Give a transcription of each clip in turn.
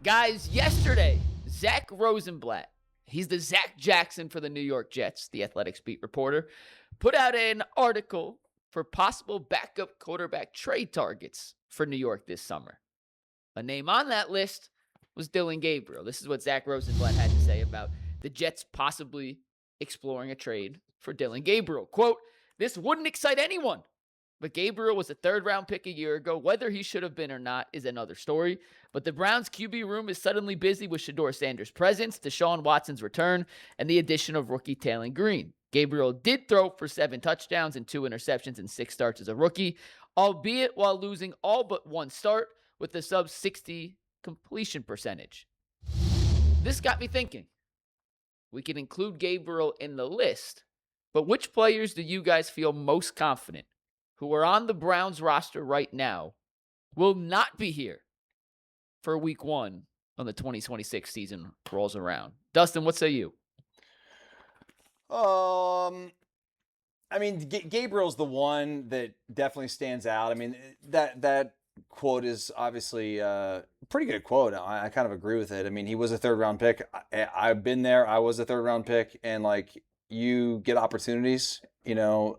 Guys, yesterday, Zach Rosenblatt, he's the Zach Jackson for the New York Jets, the Athletics beat reporter, put out an article for possible backup quarterback trade targets for New York this summer. A name on that list was Dillon Gabriel. This is what Zach Rosenblatt had to say about the Jets possibly exploring a trade for Dillon Gabriel. Quote, "This wouldn't excite anyone, but Gabriel was a third-round pick a year ago. Whether he should have been or not is another story. But the Browns' QB room is suddenly busy with Shedeur Sanders' presence, Deshaun Watson's return, and the addition of rookie Taylor Green. Gabriel did throw for 7 touchdowns and 2 interceptions in 6 starts as a rookie, albeit while losing all but 1 start with a sub-60 completion percentage." This got me thinking. We can include Gabriel in the list, but which players do you guys feel most confident who are on the Browns roster right now will not be here for week 1 when the 2026 season rolls around? Dustin, what say you? I mean, Gabriel's the one that definitely stands out. I mean, that quote is obviously a pretty good quote. I kind of agree with it. I mean, he was a third-round pick. I've been there. I was a third-round pick, and like, you get opportunities. You know,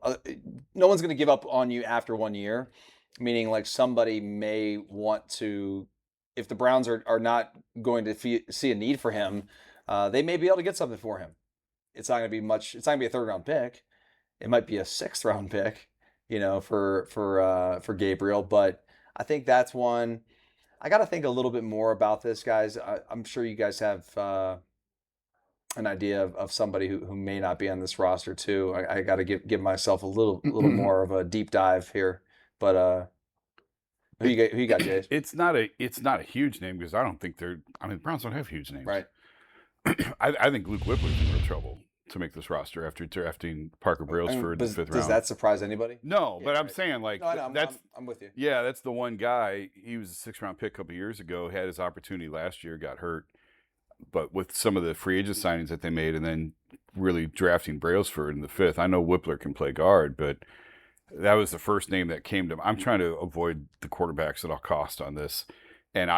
no one's going to give up on you after 1 year, meaning like somebody may want to, if the Browns are not going to see a need for him, they may be able to get something for him. It's not going to be much. It's not going to be a third-round pick. It might be a 6th-round pick, you know, for Gabriel. But I think that's one. I got to think a little bit more about this, guys. I'm sure you guys have an idea of somebody who may not be on this roster too. I got to give myself a little more of a deep dive here. But who you got, Jace? It's not a huge name because I don't think the Browns don't have huge names. Right. I think Luke Whippler's in real trouble to make this roster after drafting Parker Brailsford in the 5th round. Does that surprise anybody? No, but I'm saying, like, no, that's I'm with you. Yeah, that's the one guy. He was a 6th-round pick a couple years ago, had his opportunity last year, got hurt. But with some of the free agent signings that they made and then really drafting Brailsford in the 5th, I know Whippler can play guard, but that was the first name that came to me. I'm trying to avoid the quarterbacks at all costs on this. And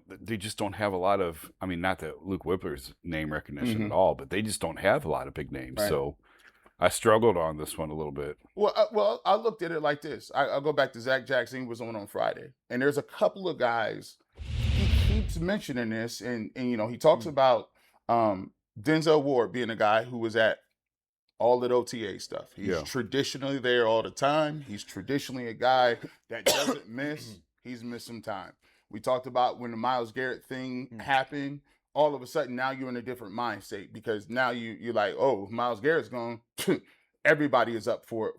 they just don't have a lot of, I mean, not that Luke Whippler's name recognition at all, but they just don't have a lot of big names. Right. So I struggled on this one a little bit. Well, I looked at it like this. I'll go back to Zach Jackson. He was on Friday. And there's a couple of guys, he keeps mentioning this, and you know, he talks about Denzel Ward being a guy who was at all that OTA stuff. He's traditionally there all the time. He's traditionally a guy that doesn't miss. He's missed some time. We talked about when the Myles Garrett thing happened, all of a sudden now you're in a different mindset because now you're like, oh, if Myles Garrett's gone, everybody is up for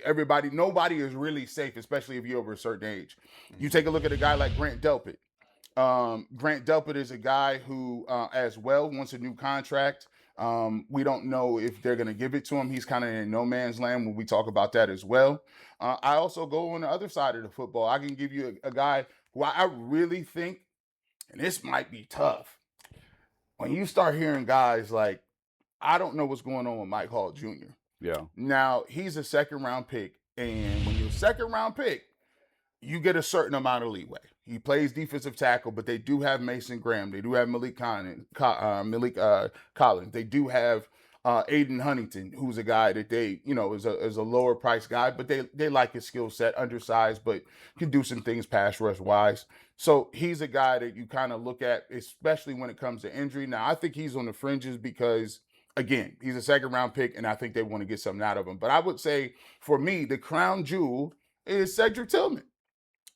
everybody. Nobody is really safe, especially if you're over a certain age. You take a look at a guy like Grant Delpit. Grant Delpit is a guy who as well wants a new contract. We don't know if they're going to give it to him. He's kind of in no man's land when we talk about that as well. I also go on the other side of the football. I can give you a guy who I really think, and this might be tough, when you start hearing guys like, I don't know what's going on with Mike Hall Jr. Yeah. Now, he's a 2nd-round pick, and when you're a 2nd-round pick, you get a certain amount of leeway. He plays defensive tackle, but they do have Mason Graham. They do have Malik Collins. They do have Aiden Huntington, who's a guy that they, is a lower price guy, but they like his skill set, undersized, but can do some things pass rush wise. So he's a guy that you kind of look at, especially when it comes to injury. Now, I think he's on the fringes because, again, he's a 2nd-round pick, and I think they want to get something out of him. But I would say, for me, the crown jewel is Cedric Tillman.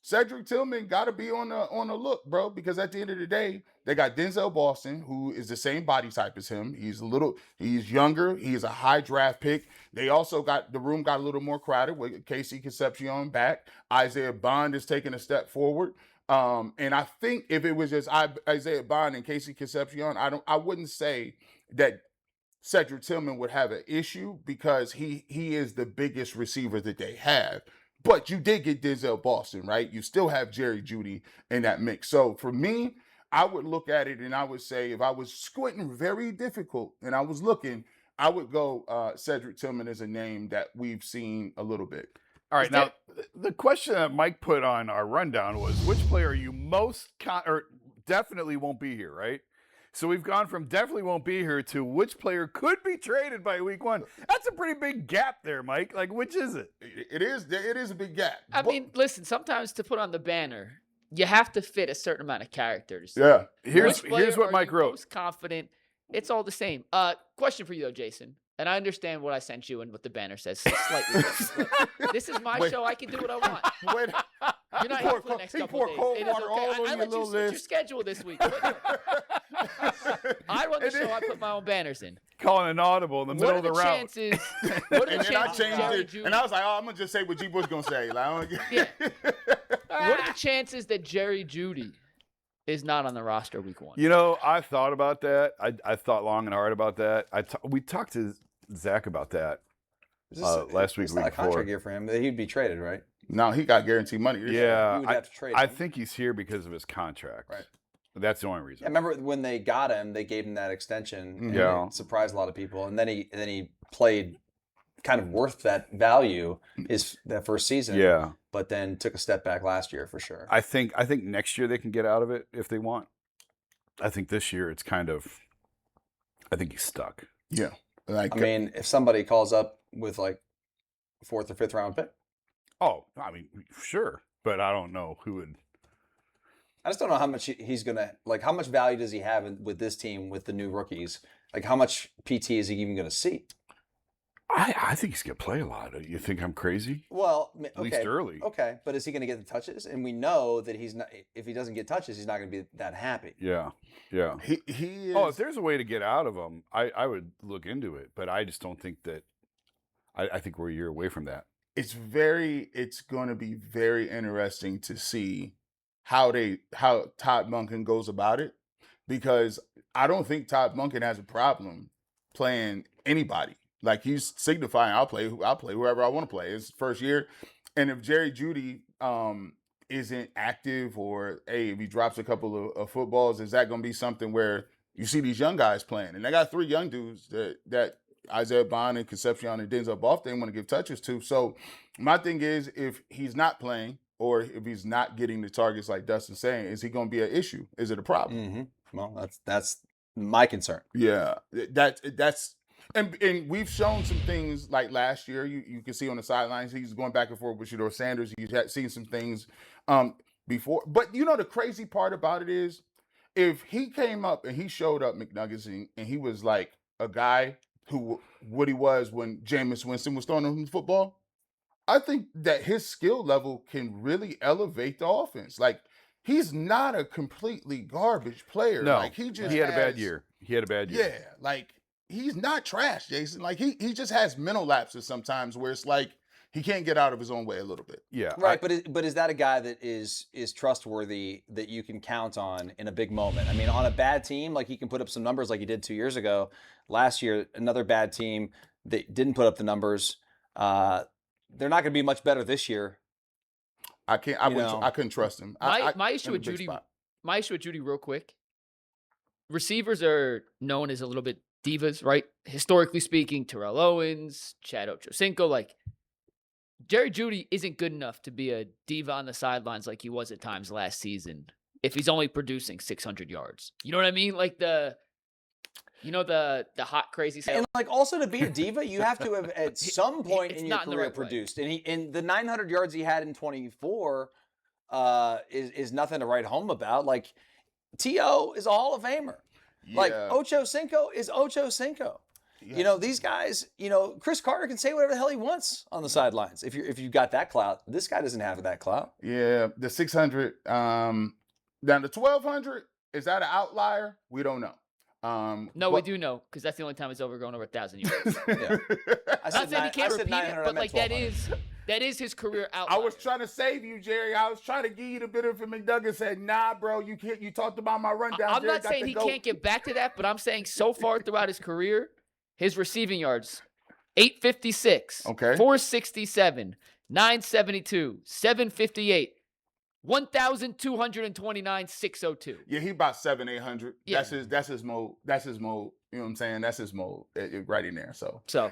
Cedric Tillman got to be on the look, bro, because at the end of the day, they got Denzel Boston, who is the same body type as him. He's younger. He's a high draft pick. They also got a little more crowded with Casey Concepcion back. Isaiah Bond is taking a step forward. And I think if it was just Isaiah Bond and Casey Concepcion, I wouldn't say that Cedric Tillman would have an issue because he is the biggest receiver that they have. But you did get Denzel Boston, right? You still have Jerry Jeudy in that mix. So for me, I would look at it and I would say if I was squinting very difficult and I was looking, I would go Cedric Tillman as a name that we've seen a little bit. All right, Is now the question that Mike put on our rundown was which player are you most or definitely won't be here, right? So we've gone from definitely won't be here to which player could be traded by week 1. That's a pretty big gap there, Mike. Like, which is it? It is a big gap. I mean, listen, sometimes to put on the banner, you have to fit a certain amount of characters. Yeah. Here's Which player what are Mike you wrote. most confident. It's all the same. Question for you though, Jason. And I understand what I sent you and what the banner says slightly different. But this is my show. I can do what I want. Wait. You're not here for the next couple of days. cold It is water okay. all on I your let you little switch your list. schedule this week. I run the show. I put my own banners in. Calling an audible in the middle of the route. Chances? What are the And then I chances? changed Jerry it, Jeudy, and I was like, "Oh, I'm gonna just say what G. Bush gonna say." Like, Yeah. What are the chances that Jerry Jeudy is not on the roster week 1? You know, I thought about that. I thought long and hard about that. We talked to Zach about that last week. It's not a contract year for him. He'd be traded, right? No, he got guaranteed money. Yeah, You would have to trade I him. think he's here because of his contract. Right. That's the only reason. I remember when they got him, they gave him that extension. And Yeah. it surprised a lot of people. And then he played kind of worth that value that first season. Yeah. But then took a step back last year for sure. I think next year they can get out of it if they want. I think this year it's kind of. I think he's stuck. Yeah. Like, I mean, if somebody calls up with like a 4th or 5th round pick, Oh, I mean, sure, but I don't know who would. I just don't know how much he's gonna like. How much value does he have with this team with the new rookies? Like, how much PT is he even gonna see? I think he's gonna play a lot. You think I'm crazy? Well, okay, At least early. Okay, but is he going to get the touches? And we know that he's not. If he doesn't get touches, he's not going to be that happy. Yeah. he is. Oh, if there's a way to get out of him, I would look into it. But I just don't think that. I think we're a year away from that. It's going to be very interesting to see how Todd Monken goes about it, because I don't think Todd Monken has a problem playing anybody. Like, he's signifying, I'll play whoever I want to play. It's his first year. And if Jerry Jeudy isn't active, or if he drops a couple of footballs, is that going to be something where you see these young guys playing? And they got 3 young dudes that Isaiah Bond and Concepcion and Denzel Buff, they want to give touches to. So my thing is, if he's not playing, or if he's not getting the targets like Dustin's saying, is he going to be an issue? Is it a problem? Mm-hmm. Well, that's my concern. Yeah, that's and we've shown some things like last year. You can see on the sidelines he's going back and forth with Shedeur Sanders. You've seen some things before, but you know the crazy part about it is, if he came up and he showed up McNuggets and he was like a guy who what he was when Jameis Winston was throwing him the football, I think that his skill level can really elevate the offense. Like, he's not a completely garbage player. No, like, he had a bad year. He had a bad year. Yeah, like, he's not trash, Jason. Like, he just has mental lapses sometimes where it's like he can't get out of his own way a little bit. Yeah. Right, but is that a guy that is trustworthy, that you can count on in a big moment? I mean, on a bad team, like, he can put up some numbers like he did 2 years ago. Last year, another bad team that didn't put up the numbers. They're not going to be much better this year. I couldn't trust him. My issue with Jeudy, real quick. Receivers are known as a little bit divas, right? Historically speaking, Terrell Owens, Chad Ochocinco, like, Jerry Jeudy isn't good enough to be a diva on the sidelines like he was at times last season if he's only producing 600 yards. You know what I mean? Like the hot, crazy stuff. And like, also, to be a diva, you have to have at some point It's in your not in the career right way. produced. And in the 900 yards he had in 24 is nothing to write home about. Like, T.O. is a Hall of Famer. Like, Ocho Cinco is Ocho Cinco. Yes. You know, these guys, Chris Carter can say whatever the hell he wants on the sidelines. If you've got that clout, this guy doesn't have that clout. Yeah, the 600, down to 1,200, is that an outlier? We don't know. We do know, because that's the only time it's going over 1,000 yards. Yeah. Not saying he can't repeat it, 900, but like, that 1,200. is his career I outlier. was trying to save you, Jerry. I was trying to give you the benefit. McDuggan said, "Nah, bro, you can't. You talked about my rundown." I'm Jerry not got saying to he go. can't get back to that, but I'm saying so far throughout his career, his receiving yards, 856, Okay. 467, 972, 758, 1,229, 602. Yeah, he about 700-800. Yeah. That's his mode. That's his mode. You know what I'm saying? That's his mode right in there. So So